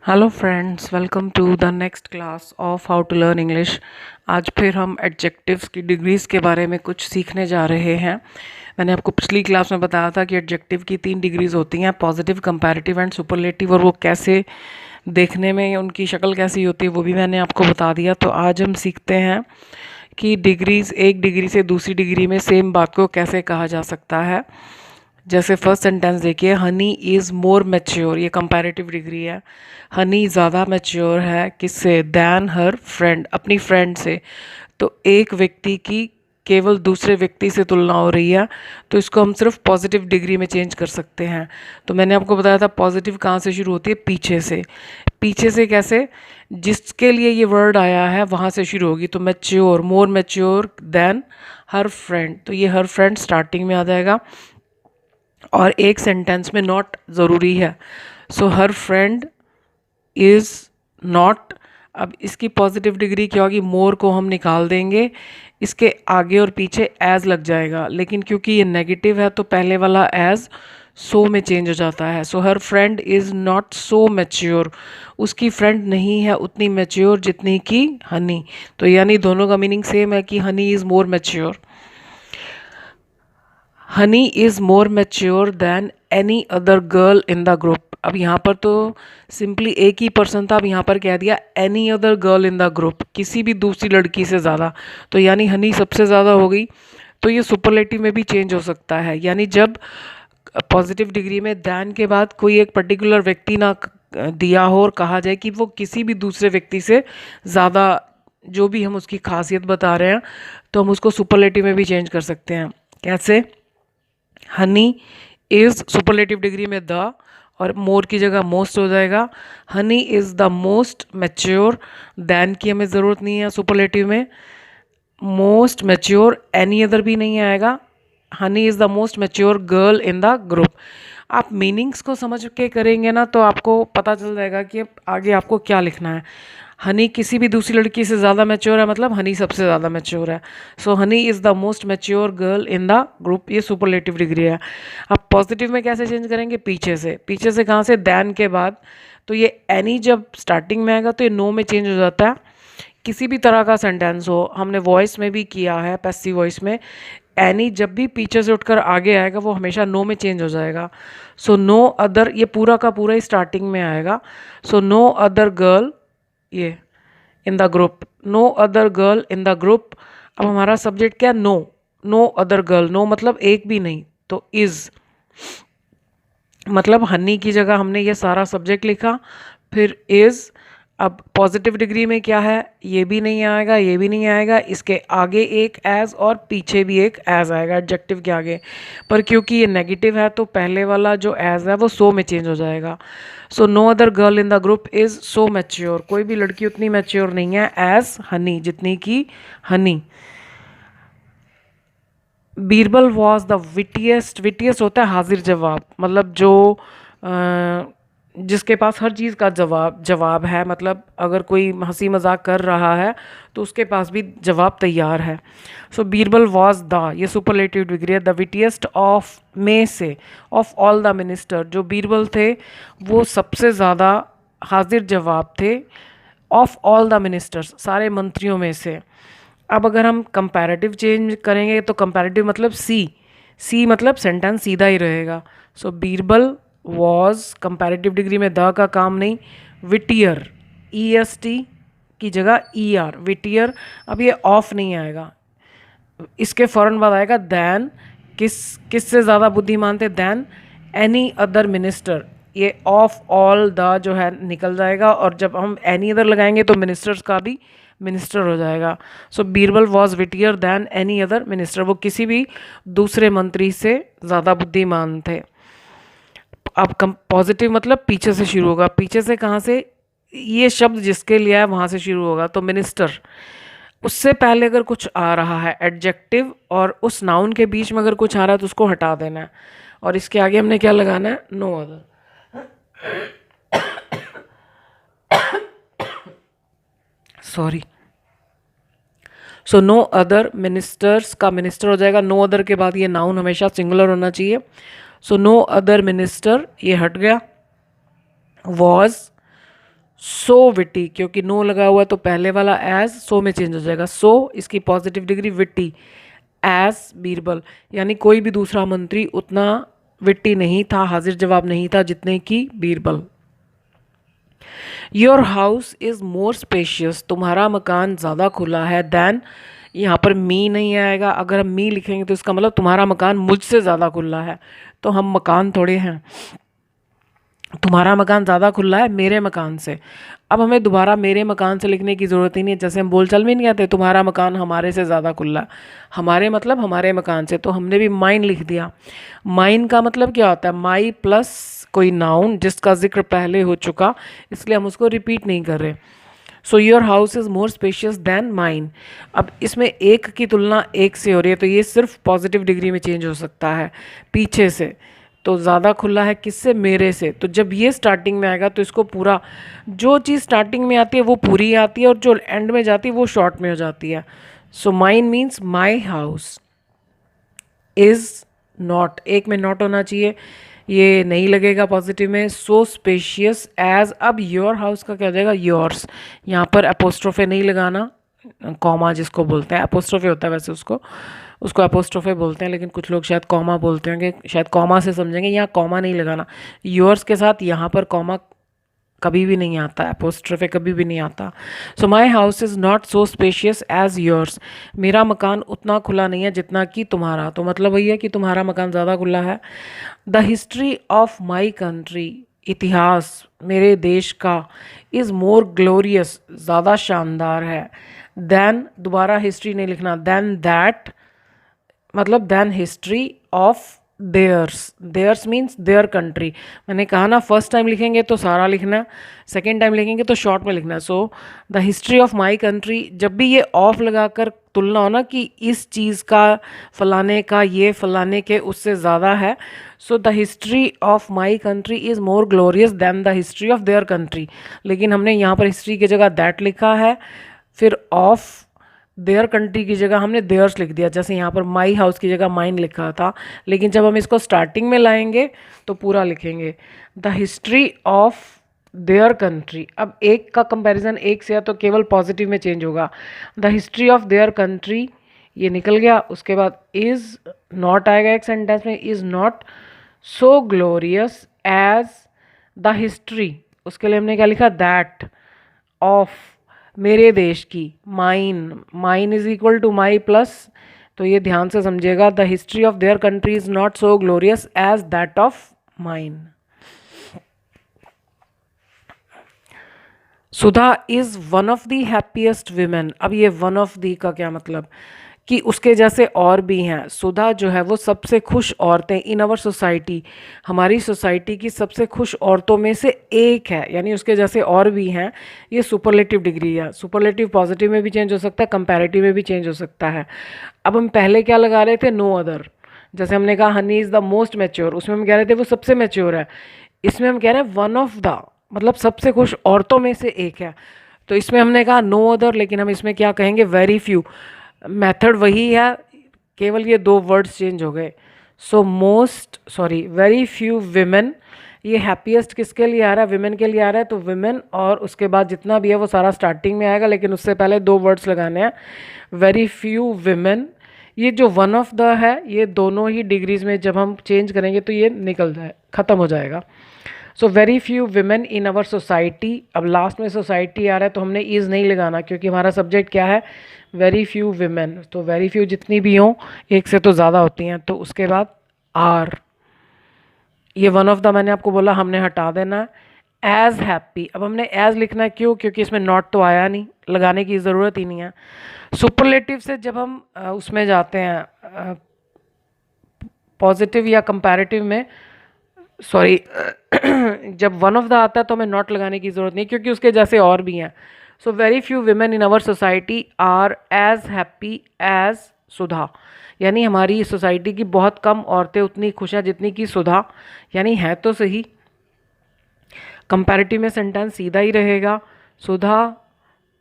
Hello friends, welcome to the next class of how to learn English. आज फिर हम adjectives की degrees के बारे में कुछ सीखने जा रहे हैं। मैंने आपको पिछली क्लास में बताया था कि एडजेक्टिव की 3 डिग्रीज़ होती हैं, पॉजिटिव, कंपैरेटिव एंड सुपरलेटिव, और वो कैसे देखने में उनकी शक्ल कैसी होती है वो भी मैंने आपको बता दिया। तो आज हम सीखते हैं कि डिग्रीज़, एक डिग्री से दूसरी डिग्री में सेम बात को कैसे कहा जा सकता है। जैसे फर्स्ट सेंटेंस देखिए, हनी इज़ मोर मैच्योर, ये कंपैरेटिव डिग्री है। हनी ज़्यादा मैच्योर है किससे? दैन हर फ्रेंड, अपनी फ्रेंड से। तो एक व्यक्ति की केवल दूसरे व्यक्ति से तुलना हो रही है, तो इसको हम सिर्फ पॉजिटिव डिग्री में चेंज कर सकते हैं। तो मैंने आपको बताया था पॉजिटिव कहाँ से शुरू होती है? पीछे से। पीछे से कैसे? जिसके लिए ये वर्ड आया है वहाँ से शुरू होगी। तो mature, more mature than her friend, तो ये हर फ्रेंड स्टार्टिंग में आ जाएगा और एक सेंटेंस में नॉट ज़रूरी है। So her friend is not. अब इसकी पॉजिटिव डिग्री क्या होगी? मोर को हम निकाल देंगे, इसके आगे और पीछे एज लग जाएगा, लेकिन क्योंकि ये नेगेटिव है तो पहले वाला एज सो में चेंज हो जाता है। So her friend is not so mature, उसकी फ्रेंड नहीं है उतनी मैच्योर जितनी कि हनी। तो यानी दोनों का मीनिंग सेम है कि Honey is more mature. Honey is more mature then any other girl in the group. अब यहाँ पर तो सिंपली एक ही पर्सन था, अब यहाँ पर कह दिया any other girl in the group, किसी भी दूसरी लड़की से ज़्यादा। तो यानी हनी सबसे ज़्यादा हो गई। तो ये सुपरलेटिव में भी चेंज हो सकता है, यानी जब पॉजिटिव डिग्री में दैन के बाद कोई एक पर्टिकुलर व्यक्ति ना दिया हो और कहा जाए कि वो किसी भी दूसरे व्यक्ति से ज़्यादा, जो भी हम उसकी खासियत बता रहे हैं, तो हम उसको सुपरलेटिव में भी चेंज कर सकते हैं। कैसे? हनी इज़ सुपरलेटिव डिग्री में द, और मोर की जगह मोस्ट हो जाएगा। Honey is the most mature, than की हमें ज़रूरत नहीं है सुपरलेटिव में। मोस्ट मैच्योर, एनी अदर भी नहीं आएगा। Honey is the most mature girl in the group. आप मीनिंग्स को समझ के करेंगे ना तो आपको पता चल जाएगा कि आगे आपको क्या लिखना है। हनी किसी भी दूसरी लड़की से ज़्यादा मैच्योर है, मतलब हनी सबसे ज़्यादा मैच्योर है। So Honey is the most mature girl in the group, ये सुपरलेटिव डिग्री है। अब पॉजिटिव में कैसे चेंज करेंगे? पीछे से। पीछे से कहाँ से? दैन के बाद। तो ये एनी जब स्टार्टिंग में आएगा तो ये नो में चेंज हो जाता है। किसी भी तरह का सेंटेंस हो, हमने वॉइस में भी किया है, पैसिव वॉइस में एनी जब भी पीछे से उठकर आगे आएगा वो हमेशा नो में चेंज हो जाएगा। सो नो अदर, ये पूरा का पूरा ही स्टार्टिंग में आएगा। सो नो अदर गर्ल, ये in the group, no other girl in the group. अब हमारा सब्जेक्ट क्या? No, no other girl. No मतलब एक भी नहीं, तो इज़ मतलब हनी की जगह हमने ये सारा सब्जेक्ट लिखा, फिर इज़। अब पॉजिटिव डिग्री में क्या है? ये भी नहीं आएगा, ये भी नहीं आएगा, इसके आगे एक एज और पीछे भी एक एज आएगा एडजेक्टिव के आगे। पर क्योंकि ये नेगेटिव है तो पहले वाला जो एज है वो सो में चेंज हो जाएगा। So no other girl in the group is so mature, कोई भी लड़की उतनी मैच्योर नहीं है एज हनी, जितनी की Honey. Birbal was the wittiest. Wittiest होता है हाजिर जवाब, मतलब जो जिसके पास हर चीज़ का जवाब है, मतलब अगर कोई हंसी मजाक कर रहा है तो उसके पास भी जवाब तैयार है। सो बीरबल वॉज द, ये सुपरलेटिव डिग्री है, द विटिएस्ट ऑफ में से, ऑफ ऑल द मिनिस्टर, जो बीरबल थे वो सबसे ज़्यादा हाजिर जवाब थे, ऑफ ऑल द मिनिस्टर्स, सारे मंत्रियों में से। अब अगर हम कंपैरेटिव चेंज करेंगे तो कंपैरेटिव मतलब सी, सी मतलब सेंटेंस सीधा ही रहेगा। सो बीरबल वॉज, कंपैरेटिव डिग्री में द का काम नहीं, विटियर, ई एस टी की जगह ई आर, विटियर। अब ये ऑफ नहीं आएगा, इसके फ़ौरन बाद आएगा दैन। किससे ज़्यादा बुद्धिमान थे? Then any other minister. ये ऑफ ऑल द जो है निकल जाएगा, और जब हम एनी अदर लगाएंगे तो मिनिस्टर्स का भी मिनिस्टर हो जाएगा। So Birbal was wittier than any other minister, वो किसी भी दूसरे मंत्री से ज़्यादा बुद्धिमान थे। अब पॉजिटिव मतलब पीछे से शुरू होगा। पीछे से कहाँ से? ये शब्द जिसके लिए है वहाँ से शुरू होगा, तो मिनिस्टर। उससे पहले अगर कुछ आ रहा है एडजेक्टिव और उस नाउन के बीच में अगर कुछ आ रहा है तो उसको हटा देना है, और इसके आगे हमने क्या लगाना है? No other. Sorry. So no other ministers का मिनिस्टर हो जाएगा, नो अदर के बाद ये नाउन हमेशा सिंगुलर होना चाहिए। सो नो अदर मिनिस्टर, ये हट गया। वॉज, सो विटी, क्योंकि नो लगा हुआ है तो पहले वाला एज सो में चेंज हो जाएगा। सो इसकी positive degree witty, as Birbal, यानी कोई भी दूसरा मंत्री उतना विट्टी नहीं था, हाजिर जवाब नहीं था जितने की Birbal. Your house is more spacious, तुम्हारा मकान ज़्यादा खुला है, दैन, यहाँ पर मी नहीं आएगा, अगर हम मी लिखेंगे तो इसका मतलब तुम्हारा मकान मुझसे ज़्यादा खुला है, तो हम मकान थोड़े हैं। तुम्हारा मकान ज़्यादा खुला है मेरे मकान से। अब हमें दोबारा मेरे मकान से लिखने की ज़रूरत ही नहीं है, जैसे हम बोलचाल में नहीं आते तुम्हारा मकान हमारे से ज़्यादा खुला है, हमारे मतलब हमारे मकान से, तो हमने भी माइन लिख दिया। माइन का मतलब क्या होता है, माई प्लस कोई नाउन जिसका जिक्र पहले हो चुका, इसलिए हम उसको रिपीट नहीं कर रहे। So your house is more spacious than mine. अब इसमें एक की तुलना एक से हो रही है, तो ये सिर्फ पॉजिटिव डिग्री में चेंज हो सकता है पीछे से। तो ज़्यादा खुला है किससे, मेरे से। तो जब ये स्टार्टिंग में आएगा तो इसको पूरा, जो चीज़ स्टार्टिंग में आती है वो पूरी आती है, और जो एंड में जाती है वो शॉर्ट में हो जाती है। So mine means my house is not, एक में नॉट होना चाहिए, ये नहीं लगेगा पॉजिटिव में। सो स्पेशियस एज, अब योर हाउस का क्या हो जाएगा, योर्स, यहाँ पर अपोस्ट्रोफे नहीं लगाना, कॉमा जिसको बोलते हैं, अपोस्ट्रोफे होता है वैसे उसको उसको अपोस्ट्रोफे बोलते हैं, लेकिन कुछ लोग शायद कॉमा बोलते होंगे, शायद कॉमा से समझेंगे, यहाँ कॉमा नहीं लगाना। योर्स के साथ यहाँ पर कॉमा कभी भी नहीं आता, अपोस्ट्रोफे कभी भी नहीं आता। So my house is not so spacious as yours, मेरा मकान उतना खुला नहीं है जितना कि तुम्हारा, तो मतलब वही है कि तुम्हारा मकान ज़्यादा खुला है। The history of my country, इतिहास मेरे देश का, इज़ मोर ग्लोरियस, ज़्यादा शानदार है, दैन, दोबारा हिस्ट्री नहीं लिखना, दैन दैट, मतलब than history of theirs, theirs means their country. मैंने कहा ना फर्स्ट टाइम लिखेंगे तो सारा लिखना, सेकेंड टाइम लिखेंगे तो शॉर्ट में लिखना। सो the history of my country, जब भी ये ऑफ लगाकर तुलना हो ना कि इस चीज़ का फलाने का ये फलाने के उससे ज़्यादा है, so the history of my country is more glorious than the history of their country. लेकिन हमने यहाँ पर हिस्ट्री की जगह दैट लिखा है, फिर ऑफ देयर कंट्री की जगह हमने देयर्स लिख दिया, जैसे यहाँ पर माई हाउस की जगह माइन लिखा था, लेकिन जब हम इसको स्टार्टिंग में लाएंगे तो पूरा लिखेंगे, the history of their country. अब एक का कंपैरिजन एक से है तो केवल पॉजिटिव में चेंज होगा, the history of their country ये निकल गया, उसके बाद इज़ नॉट आएगा एक सेंटेंस में, is not so glorious as the history, उसके लिए हमने क्या लिखा, दैट ऑफ, मेरे देश की, mine, mine is equal to my plus, तो ये ध्यान से समझिएगा, the history of their country is not so glorious as that of mine. Sudha is one of the happiest women, अब ये वन ऑफ दी का क्या मतलब, कि उसके जैसे और भी हैं। सुधा जो है वो सबसे खुश औरतें इन अवर सोसाइटी, हमारी सोसाइटी की सबसे खुश औरतों में से एक है, यानी उसके जैसे और भी हैं। ये सुपरलेटिव डिग्री है, सुपरलेटिव पॉजिटिव में भी चेंज हो सकता है, कंपैरेटिव में भी चेंज हो सकता है। अब हम पहले क्या लगा रहे थे, नो अदर, जैसे हमने कहा Honey is the most mature, उसमें हम कह रहे थे वो सबसे मैच्योर है, इसमें हम कह रहे हैं वन ऑफ द, मतलब सबसे खुश औरतों में से एक है। तो इसमें हमने कहा नो अदर, लेकिन हम इसमें क्या कहेंगे, वेरी फ्यू। मेथड वही है, केवल ये दो वर्ड्स चेंज हो गए। So most, sorry, very few women, ये हैप्पीएस्ट किसके लिए आ रहा है, विमेन के लिए आ रहा है, तो विमेन और उसके बाद जितना भी है वो सारा स्टार्टिंग में आएगा, लेकिन उससे पहले दो वर्ड्स लगाने हैं, वेरी फ्यू विमेन। ये जो वन ऑफ द है ये दोनों ही डिग्रीज में जब हम चेंज करेंगे तो ये निकल जाए, ख़त्म हो जाएगा। सो very few women in our society, अब लास्ट में सोसाइटी आ रहा है तो हमने इज़ नहीं लगाना, क्योंकि हमारा सब्जेक्ट क्या है, वेरी फ्यू विमेन, तो वेरी फ्यू जितनी भी हों, एक से तो ज़्यादा होती हैं, तो उसके बाद आर, ये वन ऑफ द मैंने आपको बोला हमने हटा देना है। एज हैप्पी, अब हमने एज लिखना है, क्यों, क्योंकि इसमें नॉट तो आया नहीं, लगाने की ज़रूरत ही नहीं है। सुपरलेटिव से जब हम उसमें जाते हैं पॉजिटिव या कंपैरेटिव में, सॉरी जब वन ऑफ द आता है तो हमें नॉट लगाने की ज़रूरत नहीं, क्योंकि उसके जैसे और भी हैं। So very few women in our society are as happy as Sudha, यानी हमारी सोसाइटी की बहुत कम औरतें उतनी खुश हैं जितनी कि सुधा, यानी है तो सही। कंपैरेटिव में सेंटेंस सीधा ही रहेगा, सुधा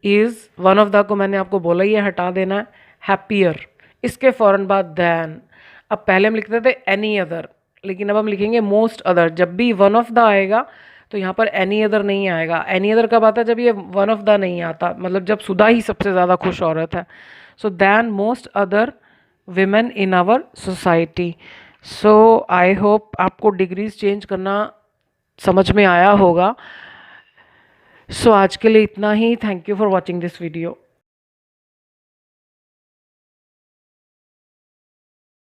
इज़, वन ऑफ द को मैंने आपको बोला ही है हटा देना है, हैप्पियर, इसके फ़ौरन बाद दैन। अब पहले हम लिखते थे एनी अदर, लेकिन अब हम लिखेंगे मोस्ट अदर, जब भी वन ऑफ द आएगा तो यहाँ पर एनी अदर नहीं आएगा। एनी अदर कब आता है? जब ये वन ऑफ द नहीं आता, मतलब जब सुधा ही सबसे ज़्यादा खुश औरत है। So than most other women in our society. So I hope आपको डिग्रीज चेंज करना समझ में आया होगा। सो आज के लिए इतना ही। Thank you for watching this video.